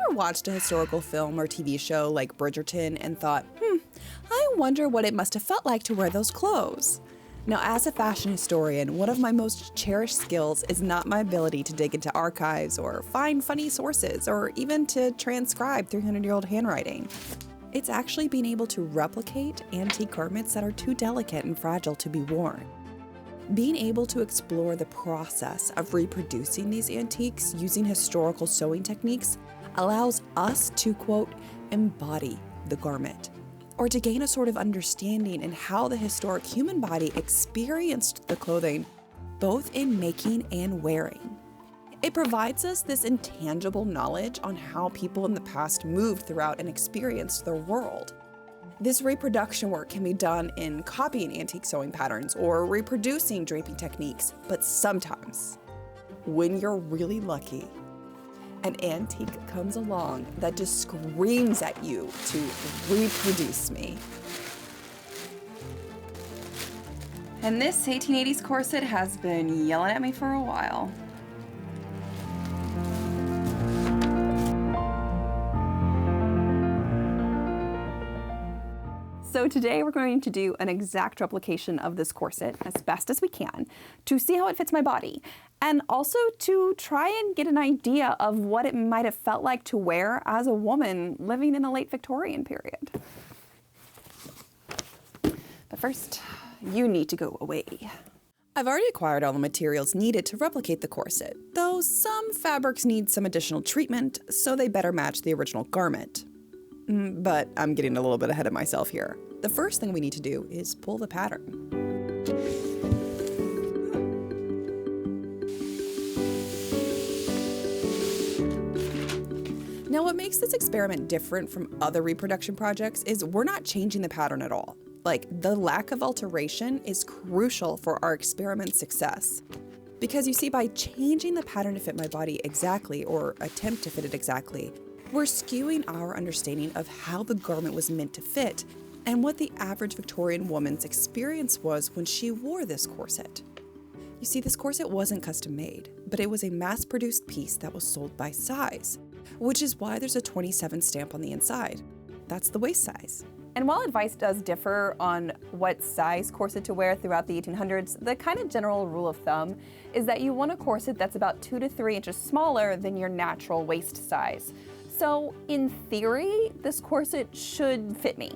ever watched a historical film or TV show like Bridgerton and thought, I wonder what it must have felt like to wear those clothes? Now, as a fashion historian, one of my most cherished skills is not my ability to dig into archives or find funny sources or even to transcribe 300-year-old handwriting. It's actually being able to replicate antique garments that are too delicate and fragile to be worn. Being able to explore the process of reproducing these antiques using historical sewing techniques allows us to, quote, embody the garment, or to gain a sort of understanding in how the historic human body experienced the clothing, both in making and wearing. It provides us this intangible knowledge on how people in the past moved throughout and experienced their world. This reproduction work can be done in copying antique sewing patterns or reproducing draping techniques, but sometimes, when you're really lucky, an antique comes along that just screams at you to reproduce me. And this 1880s corset has been yelling at me for a while. So today we're going to do an exact replication of this corset as best as we can to see how it fits my body, and also to try and get an idea of what it might have felt like to wear as a woman living in the late Victorian period. But first, you need to go away. I've already acquired all the materials needed to replicate the corset, though some fabrics need some additional treatment, so they better match the original garment. But I'm getting a little bit ahead of myself here. The first thing we need to do is pull the pattern. Now, what makes this experiment different from other reproduction projects is we're not changing the pattern at all. Like, the lack of alteration is crucial for our experiment's success. Because you see, by changing the pattern to fit my body exactly, or attempt to fit it exactly, we're skewing our understanding of how the garment was meant to fit and what the average Victorian woman's experience was when she wore this corset. You see, this corset wasn't custom made, but it was a mass-produced piece that was sold by size, which is why there's a 27 stamp on the inside. That's the waist size. And while advice does differ on what size corset to wear throughout the 1800s, the kind of general rule of thumb is that you want a corset that's about 2 to 3 inches smaller than your natural waist size. So in theory, this corset should fit me.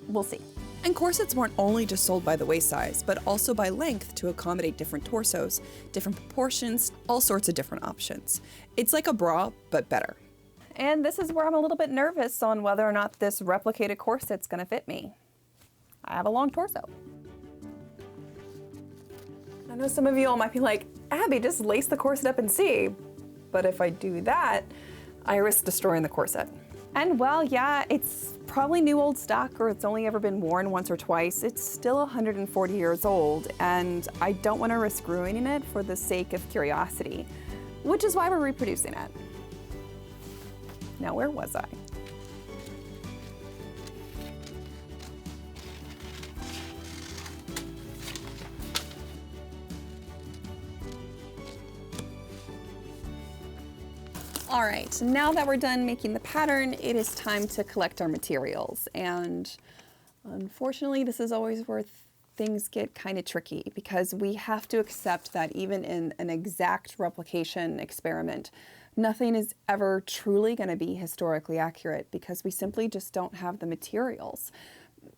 We'll see. And corsets weren't only just sold by the waist size, but also by length to accommodate different torsos, different proportions, all sorts of different options. It's like a bra, but better. And this is where I'm a little bit nervous on whether or not this replicated corset's gonna fit me. I have a long torso. I know some of you all might be like, Abby, just lace the corset up and see. But if I do that, I risk destroying the corset. And well, yeah, it's probably new old stock, or it's only ever been worn once or twice. It's still 140 years old, and I don't want to risk ruining it for the sake of curiosity, which is why we're reproducing it. Now, where was I? All right, now that we're done making the pattern, it is time to collect our materials. And unfortunately, this is always where things get kind of tricky, because we have to accept that even in an exact replication experiment, nothing is ever truly going to be historically accurate because we simply just don't have the materials.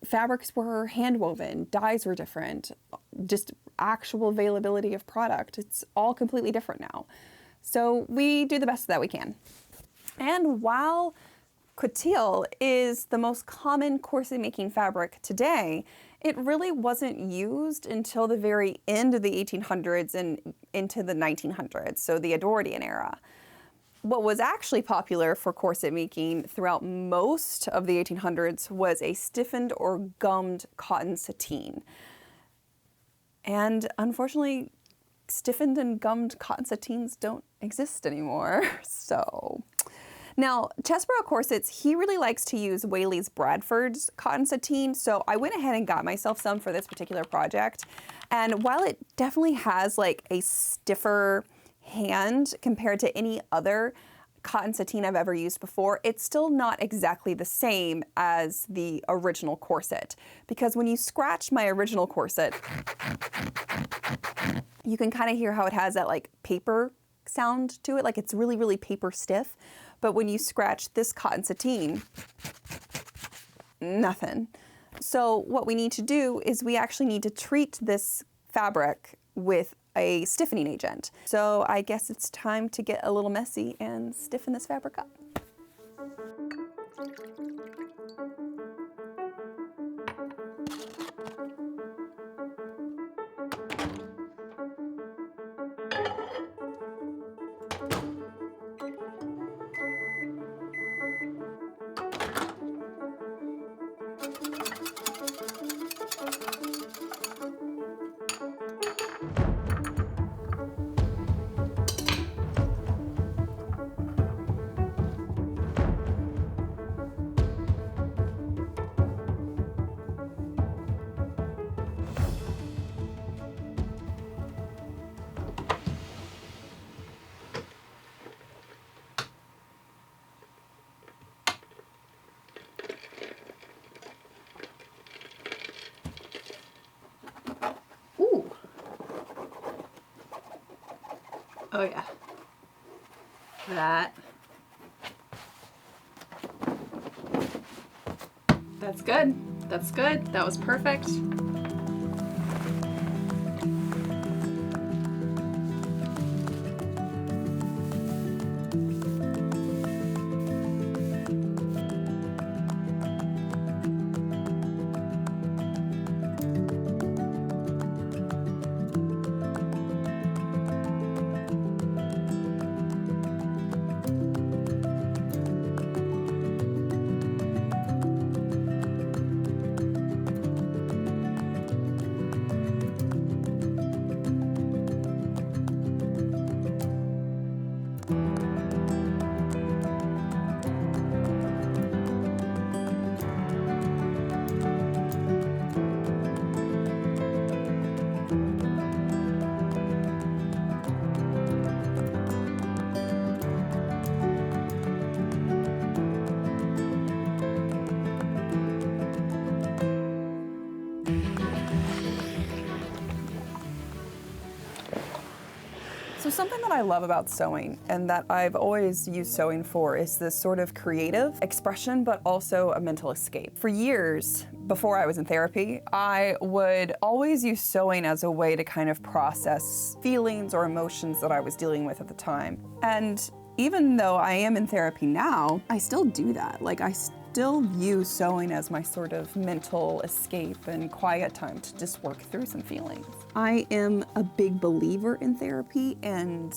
Fabrics were hand-woven, dyes were different, just actual availability of product. It's all completely different now. So we do the best that we can. And while coutil is the most common corset making fabric today, it really wasn't used until the very end of the 1800s and into the 1900s, so the Edwardian era. What was actually popular for corset making throughout most of the 1800s was a stiffened or gummed cotton sateen. And unfortunately, stiffened and gummed cotton sateens don't exist anymore. So now, Chesbrough Corsets, he really likes to use Whaley's Bradford's cotton sateen, so I went ahead and got myself some for this particular project. And while it definitely has like a stiffer hand compared to any other cotton sateen I've ever used before, it's still not exactly the same as the original corset. Because when you scratch my original corset, you can kind of hear how it has that like paper sound to it, like it's really, really paper stiff. But when you scratch this cotton sateen, nothing. So what we need to do is we actually need to treat this fabric with a stiffening agent. So I guess it's time to get a little messy and stiffen this fabric up. Oh yeah, that's good. That's good. That was perfect. So something that I love about sewing and that I've always used sewing for is this sort of creative expression, but also a mental escape. For years, before I was in therapy, I would always use sewing as a way to kind of process feelings or emotions that I was dealing with at the time. And even though I am in therapy now, I still do that. Like I still use sewing as my sort of mental escape and quiet time to just work through some feelings. I am a big believer in therapy and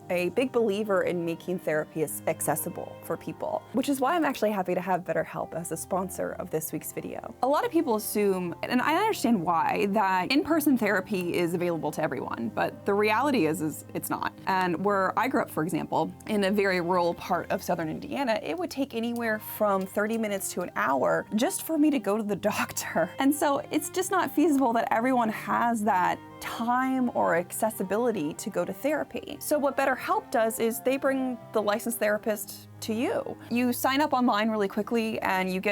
a big believer in making therapy accessible for people, which is why I'm actually happy to have BetterHelp as a sponsor of this week's video. A lot of people assume, and I understand why, that in-person therapy is available to everyone, but the reality is it's not. And where I grew up, for example, in a very rural part of southern Indiana, it would take anywhere from 30 minutes to an hour just for me to go to the doctor. And so it's just not feasible that everyone has that time or accessibility to go to therapy. So what BetterHelp does is they bring the licensed therapist to you. You sign up online really quickly and you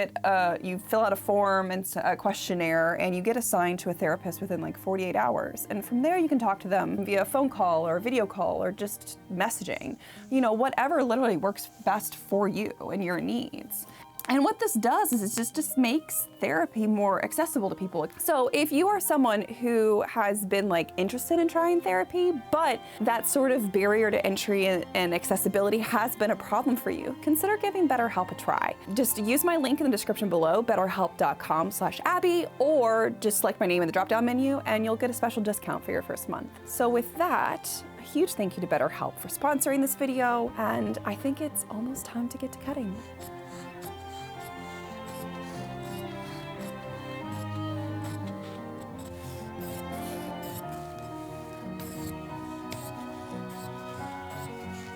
fill out a form and a questionnaire and you get assigned to a therapist within like 48 hours. And from there you can talk to them via phone call or video call or just messaging. You know, whatever literally works best for you and your needs. And what this does is it just makes therapy more accessible to people. So if you are someone who has been like interested in trying therapy, but that sort of barrier to entry and accessibility has been a problem for you, consider giving BetterHelp a try. Just use my link in the description below, betterhelp.com/Abby, or just select my name in the drop-down menu and you'll get a special discount for your first month. So with that, a huge thank you to BetterHelp for sponsoring this video, and I think it's almost time to get to cutting.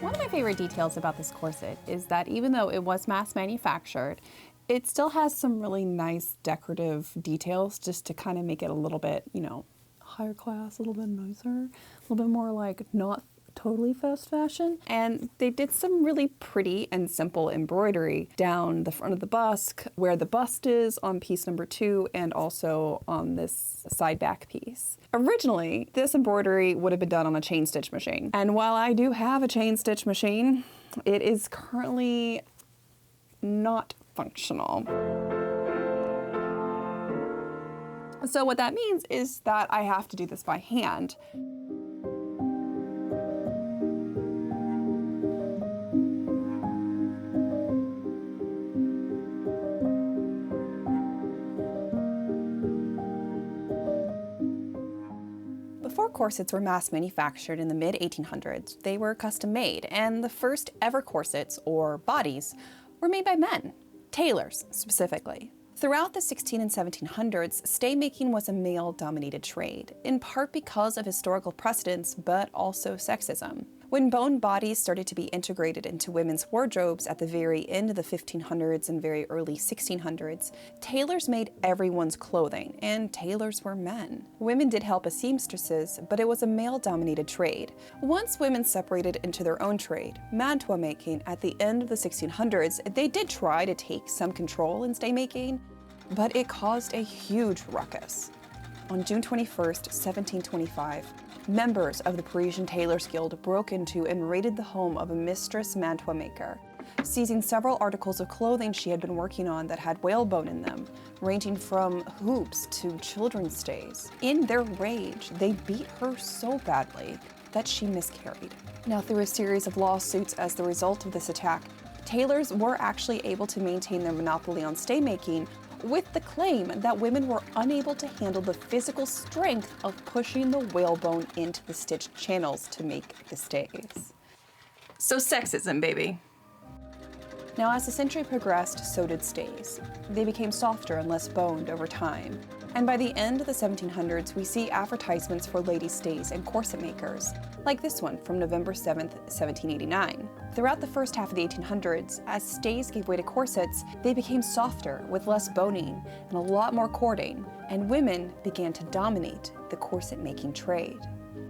One of my favorite details about this corset is that even though it was mass manufactured, it still has some really nice decorative details just to kind of make it a little bit, you know, higher class, a little bit nicer, a little bit more like not totally fast fashion. And they did some really pretty and simple embroidery down the front of the bust, where the bust is on piece number 2 and also on this side back piece. Originally, this embroidery would have been done on a chain stitch machine. And while I do have a chain stitch machine, it is currently not functional. So what that means is that I have to do this by hand. Before corsets were mass manufactured in the mid-1800s, they were custom made, and the first ever corsets, or bodies, were made by men, tailors specifically. Throughout the 16 and 1700s, stay making was a male-dominated trade, in part because of historical precedents, but also sexism. When bone bodies started to be integrated into women's wardrobes at the very end of the 1500s and very early 1600s, tailors made everyone's clothing, and tailors were men. Women did help as seamstresses, but it was a male-dominated trade. Once women separated into their own trade, mantua making, at the end of the 1600s, they did try to take some control in stay making, but it caused a huge ruckus. On June 21st, 1725, members of the Parisian Tailors Guild broke into and raided the home of a mistress mantua maker, seizing several articles of clothing she had been working on that had whalebone in them, ranging from hoops to children's stays. In their rage, they beat her so badly that she miscarried. Now, through a series of lawsuits as the result of this attack, tailors were actually able to maintain their monopoly on stay making, with the claim that women were unable to handle the physical strength of pushing the whalebone into the stitched channels to make the stays. So sexism, baby. Now, as the century progressed, so did stays. They became softer and less boned over time. And by the end of the 1700s, we see advertisements for lady stays and corset makers, like this one from November 7th, 1789. Throughout the first half of the 1800s, as stays gave way to corsets, they became softer with less boning and a lot more cording, and women began to dominate the corset making trade.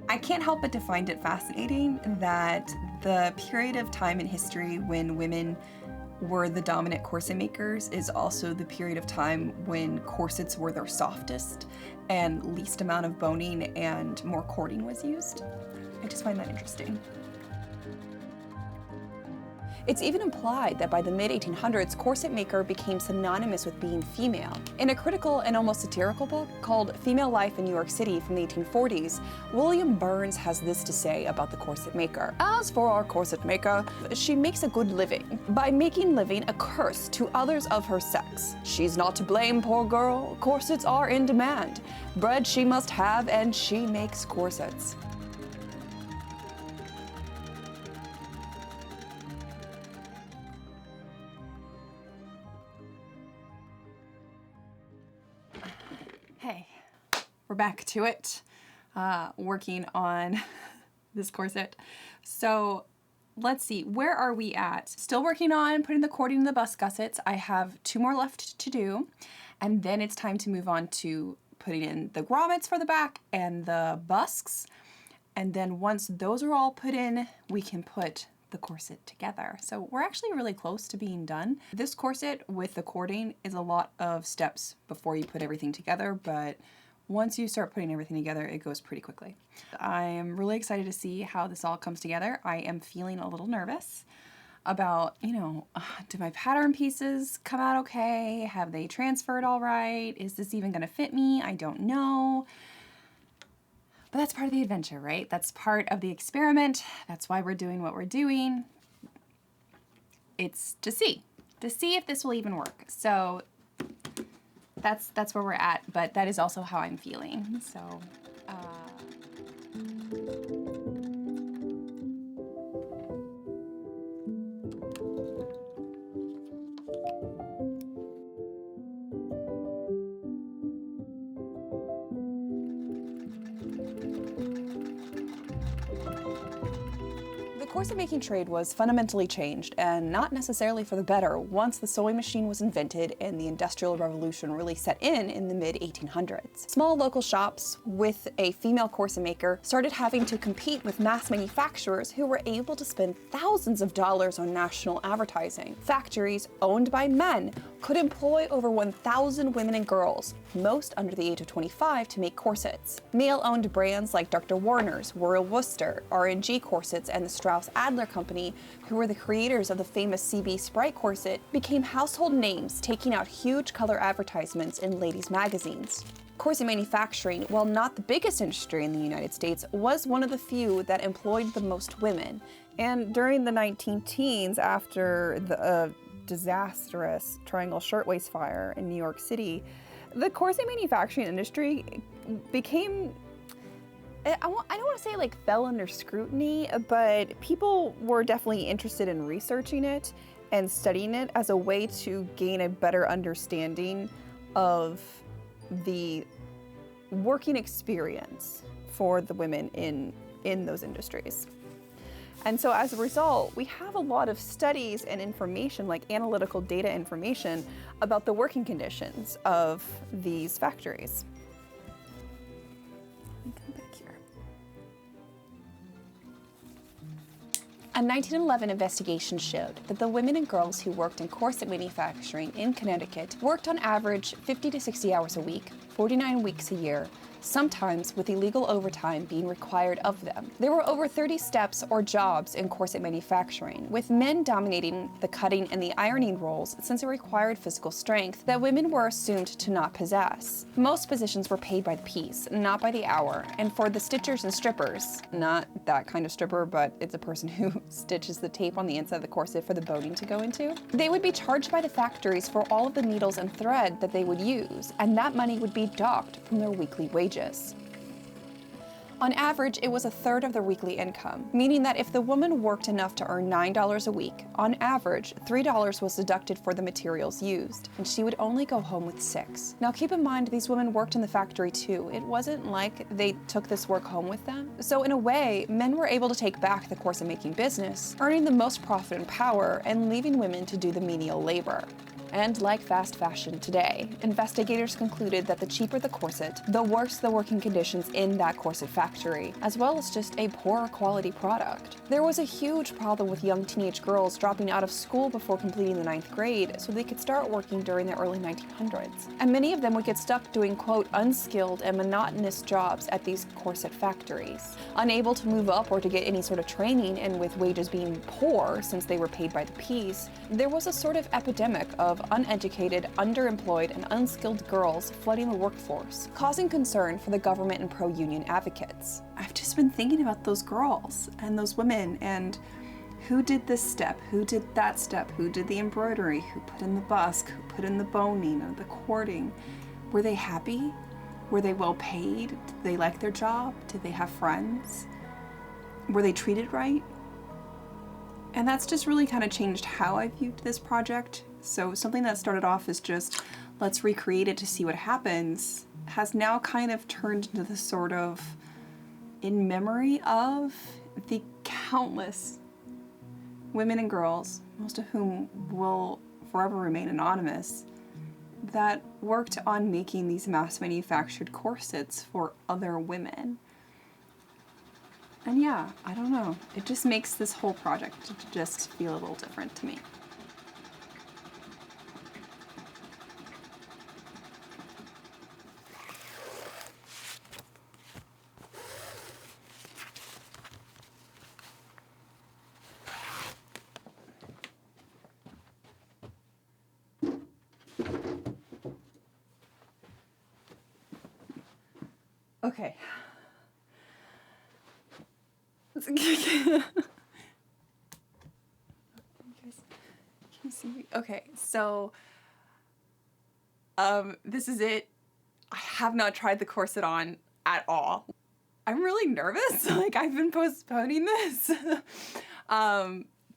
I can't help but to find it fascinating that the period of time in history when women were the dominant corset makers is also the period of time when corsets were their softest and least amount of boning and more cording was used. I just find that interesting. It's even implied that by the mid-1800s, corset maker became synonymous with being female. In a critical and almost satirical book called Female Life in New York City from the 1840s, William Burns has this to say about the corset maker. As for our corset maker, she makes a good living by making living a curse to others of her sex. She's not to blame, poor girl. Corsets are in demand. Bread she must have, and she makes corsets. Hey, we're back to it, working on this corset. So let's see, where are we at? Still working on putting the cording in the bust gussets. I have 2 more left to do, and then it's time to move on to putting in the grommets for the back and the busks. And then once those are all put in, we can put the corset together. So we're actually really close to being done. This corset with the cording is a lot of steps before you put everything together, but once you start putting everything together, it goes pretty quickly. I am really excited to see how this all comes together. I am feeling a little nervous about, do my pattern pieces come out okay? Have they transferred all right? Is this even gonna fit me? I don't know. But that's part of the adventure, right? That's part of the experiment. That's why we're doing what we're doing. It's to see if this will even work. So that's where we're at, but that is also how I'm feeling. So, corset making trade was fundamentally changed, and not necessarily for the better, once the sewing machine was invented and the Industrial Revolution really set in the mid-1800s. Small local shops with a female corset maker started having to compete with mass manufacturers who were able to spend thousands of dollars on national advertising. Factories owned by men could employ over 1,000 women and girls, most under the age of 25, to make corsets. Male-owned brands like Dr. Warner's, Royal Worcester, R&G Corsets, and the Strauss-Adler Company, who were the creators of the famous CB Sprite corset, became household names, taking out huge color advertisements in ladies' magazines. Corset manufacturing, while not the biggest industry in the United States, was one of the few that employed the most women. And during the 19-teens, after the disastrous Triangle Shirtwaist Fire in New York City, the corset manufacturing industry became, I don't want to say like fell under scrutiny, but people were definitely interested in researching it and studying it as a way to gain a better understanding of the working experience for the women in those industries. And so as a result, we have a lot of studies and information, like analytical data information, about the working conditions of these factories. Let me come back here. A 1911 investigation showed that the women and girls who worked in corset manufacturing in Connecticut worked on average 50 to 60 hours a week, 49 weeks a year, sometimes with illegal overtime being required of them. There were over 30 steps or jobs in corset manufacturing, with men dominating the cutting and the ironing roles since it required physical strength that women were assumed to not possess. Most positions were paid by the piece, not by the hour, and for the stitchers and strippers, not that kind of stripper, but it's a person who stitches the tape on the inside of the corset for the boning to go into, they would be charged by the factories for all of the needles and thread that they would use, and that money would be docked from their weekly wages. On average, it was a third of their weekly income, meaning that if the woman worked enough to earn $9 a week, on average, $3 was deducted for the materials used, and she would only go home with $6. Now keep in mind, these women worked in the factory too. It wasn't like they took this work home with them. So in a way, men were able to take back the corset making business, earning the most profit and power, and leaving women to do the menial labor. And like fast fashion today, investigators concluded that the cheaper the corset, the worse the working conditions in that corset factory, as well as just a poorer quality product. There was a huge problem with young teenage girls dropping out of school before completing the 9th grade so they could start working during the early 1900s. And many of them would get stuck doing, quote, unskilled and monotonous jobs at these corset factories. Unable to move up or to get any sort of training, and with wages being poor since they were paid by the piece, there was a sort of epidemic of uneducated, underemployed, and unskilled girls flooding the workforce, causing concern for the government and pro-union advocates. I've just been thinking about those girls and those women, and who did this step, who did that step, who did the embroidery, who put in the busk, who put in the boning or the cording. Were they happy? Were they well paid? Did they like their job? Did they have friends? Were they treated right? And that's just really kind of changed how I viewed this project. So something that started off as just, let's recreate it to see what happens, has now kind of turned into this sort of in memory of the countless women and girls, most of whom will forever remain anonymous, that worked on making these mass-manufactured corsets for other women. And yeah, I don't know. It just makes this whole project just feel a little different to me. Okay. Can you see me? Okay, so this is it. I have not tried the corset on at all. I'm really nervous. Like, I've been postponing this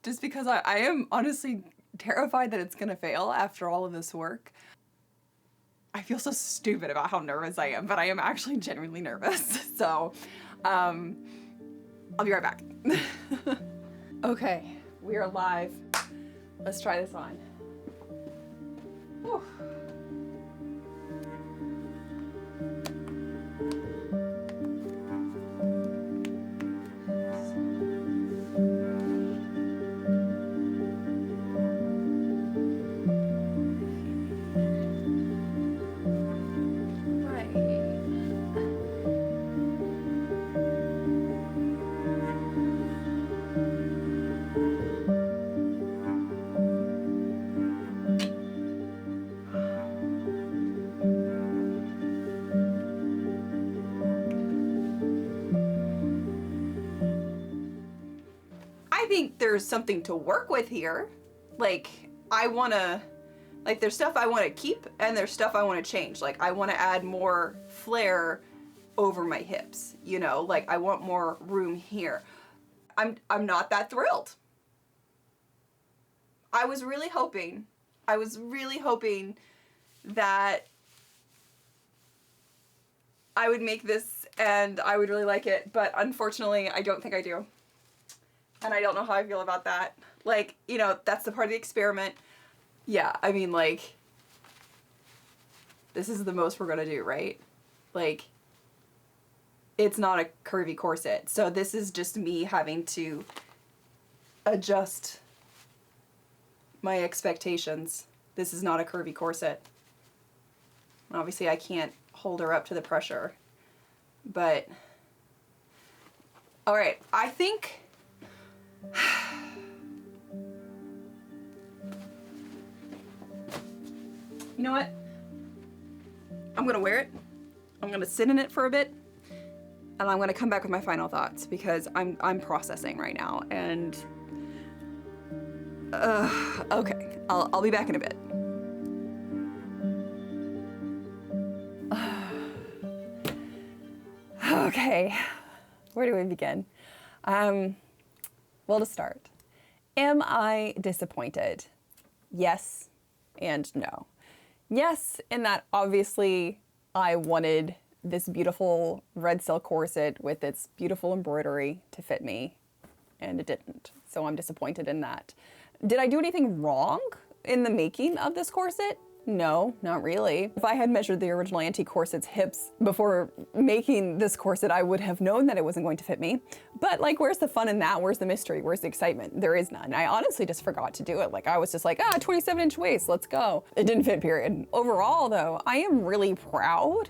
just because I am honestly terrified that it's gonna fail after all of this work. I feel so stupid about how nervous I am, but I am actually genuinely nervous. So, I'll be right back. Okay, we are live. Let's try this on. Whew. I think there's something to work with here. Like, there's stuff I want to keep and there's stuff I want to change. Like, I want to add more flare over my hips, you know, like I want more room here. I'm not that thrilled. I was really hoping that I would make this and I would really like it, but unfortunately I don't think I do. And I don't know how I feel about that. Like, you know, that's the part of the experiment. Yeah, I mean, like, this is the most we're gonna do, right? Like, it's not a curvy corset. So this is just me having to adjust my expectations. This is not a curvy corset. Obviously I can't hold her up to the pressure, but all right, I think you know what? I'm gonna wear it. I'm gonna sit in it for a bit, and I'm gonna come back with my final thoughts because I'm processing right now. And okay, I'll be back in a bit. Okay, where do we begin? Well, to start, am I disappointed? Yes and no. Yes, in that obviously I wanted this beautiful red silk corset with its beautiful embroidery to fit me, and it didn't. So I'm disappointed in that. Did I do anything wrong in the making of this corset? No, not really. If I had measured the original antique corset's hips before making this corset, I would have known that it wasn't going to fit me. But like, where's the fun in that? Where's the mystery? Where's the excitement? There is none. I honestly just forgot to do it. Like, I was just like, 27-inch waist, let's go. It didn't fit, period. Overall though, I am really proud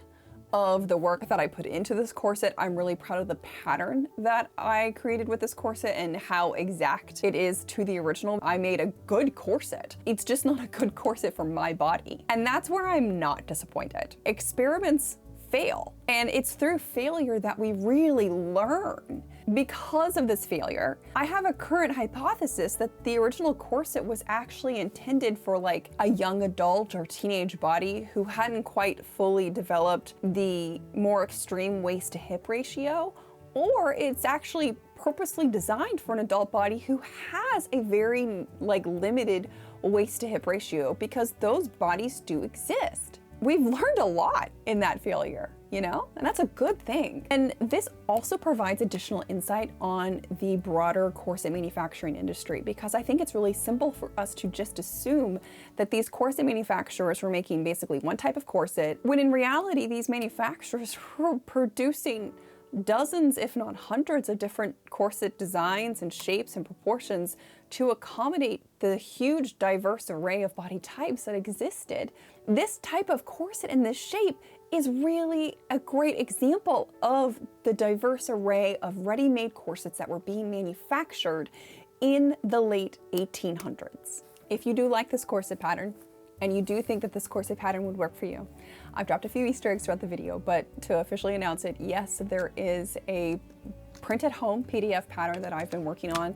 of the work that I put into this corset. I'm really proud of the pattern that I created with this corset and how exact it is to the original. I made a good corset. It's just not a good corset for my body. And that's where I'm not disappointed. Experiments fail, and it's through failure that we really learn. Because of this failure, I have a current hypothesis that the original corset was actually intended for like a young adult or teenage body who hadn't quite fully developed the more extreme waist to hip ratio, or it's actually purposely designed for an adult body who has a very like limited waist to hip ratio, because those bodies do exist. We've learned a lot in that failure, you know, and that's a good thing. And this also provides additional insight on the broader corset manufacturing industry, because I think it's really simple for us to just assume that these corset manufacturers were making basically one type of corset, when in reality, these manufacturers were producing dozens, if not hundreds, of different corset designs and shapes and proportions to accommodate the huge diverse array of body types that existed. This type of corset in this shape is really a great example of the diverse array of ready-made corsets that were being manufactured in the late 1800s. If you do like this corset pattern, and you do think that this corset pattern would work for you, I've dropped a few Easter eggs throughout the video, but to officially announce it, yes, there is a print at home PDF pattern that I've been working on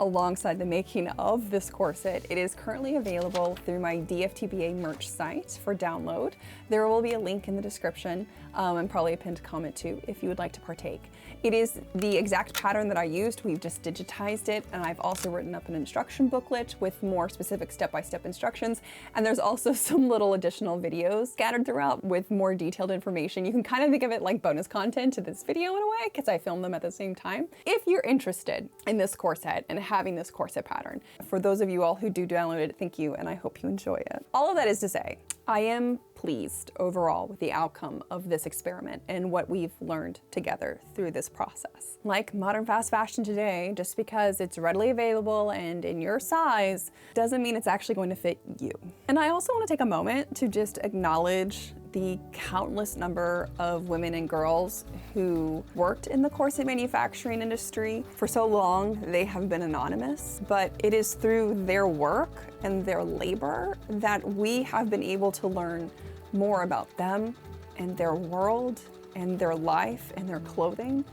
alongside the making of this corset. It is currently available through my DFTBA merch site for download. There will be a link in the description and probably a pinned comment too if you would like to partake. It is the exact pattern that I used. We've just digitized it, and I've also written up an instruction booklet with more specific step-by-step instructions. And there's also some little additional videos scattered throughout with more detailed information. You can kind of think of it like bonus content to this video in a way, because I filmed them at the same time. If you're interested in this corset and having this corset pattern. For those of you all who do download it, thank you, and I hope you enjoy it. All of that is to say, I am pleased overall with the outcome of this experiment and what we've learned together through this process. Like modern fast fashion today, just because it's readily available and in your size doesn't mean it's actually going to fit you. And I also want to take a moment to just acknowledge the countless number of women and girls who worked in the corset manufacturing industry. For so long, they have been anonymous, but it is through their work and their labor that we have been able to learn more about them and their world and their life and their clothing,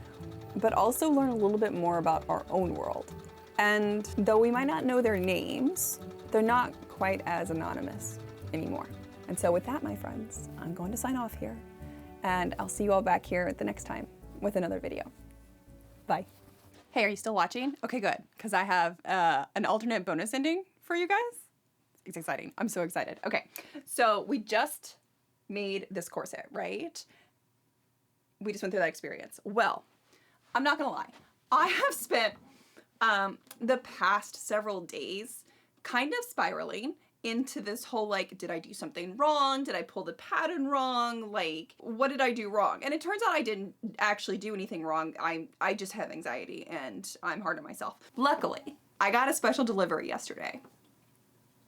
but also learn a little bit more about our own world. And though we might not know their names, they're not quite as anonymous anymore. And so with that, my friends, I'm going to sign off here, and I'll see you all back here the next time with another video. Bye. Hey, are you still watching? Okay, good, because I have an alternate bonus ending for you guys. It's exciting. I'm so excited. Okay, so we just made this corset, right? We just went through that experience. Well, I'm not gonna lie. I have spent the past several days kind of spiraling into this whole, like, did I do something wrong? Did I pull the pattern wrong? Like, what did I do wrong? And it turns out I didn't actually do anything wrong. I just have anxiety and I'm hard on myself. Luckily, I got a special delivery yesterday.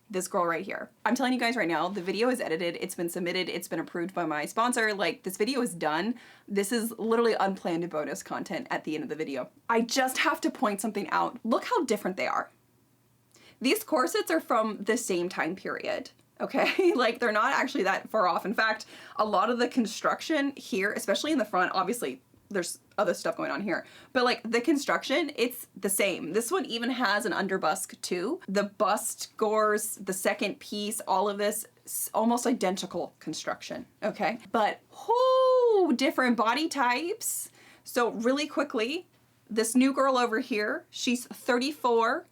This girl right here. I'm telling you guys right now, the video is edited, it's been submitted, it's been approved by my sponsor. Like, this video is done. This is literally unplanned bonus content at the end of the video. I just have to point something out. Look how different they are. These corsets are from the same time period, okay? Like, they're not actually that far off. In fact, a lot of the construction here, especially in the front, obviously there's other stuff going on here, but like the construction, it's the same. This one even has an underbust too. The bust gores, the second piece, all of this, almost identical construction, okay? But whole different body types. So really quickly, this new girl over here, she's 34,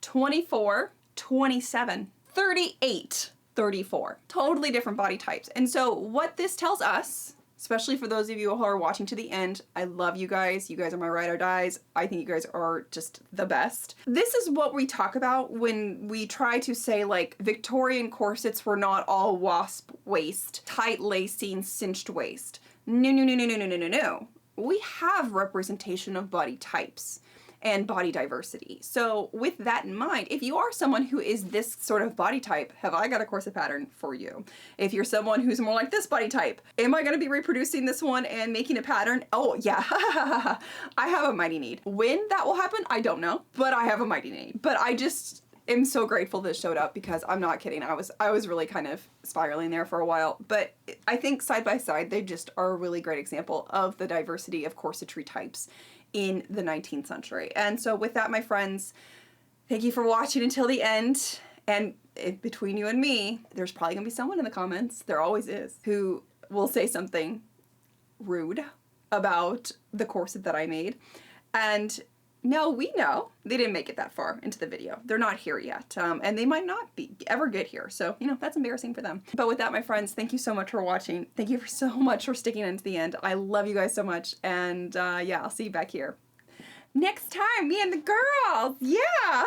24, 27, 38, 34. Totally different body types. And so what this tells us, especially for those of you who are watching to the end, I love you guys. You guys are my ride or dies. I think you guys are just the best. This is what we talk about when we try to say, like, Victorian corsets were not all wasp waist, tight lacing, cinched waist. No, no, no, no, no, no, no, no, no. We have representation of body types and body diversity. So with that in mind, if you are someone who is this sort of body type, have I got a corset pattern for you. If you're someone who's more like this body type, am I gonna be reproducing this one and making a pattern? Oh yeah, I have a mighty need. When that will happen, I don't know, but I have a mighty need. But I just am so grateful this showed up, because I'm not kidding. I was really kind of spiraling there for a while, but I think side by side, they just are a really great example of the diversity of corsetry types in the 19th century. And so with that, my friends, thank you for watching until the end. And between you and me, there's probably gonna be someone in the comments, there always is, who will say something rude about the corset that I made. And no, we know they didn't make it that far into the video. They're not here yet. And they might not ever get here. So, you know, that's embarrassing for them. But with that, my friends, thank you so much for watching. Thank you so much for sticking into the end. I love you guys so much. And yeah, I'll see you back here next time, me and the girls. Yeah.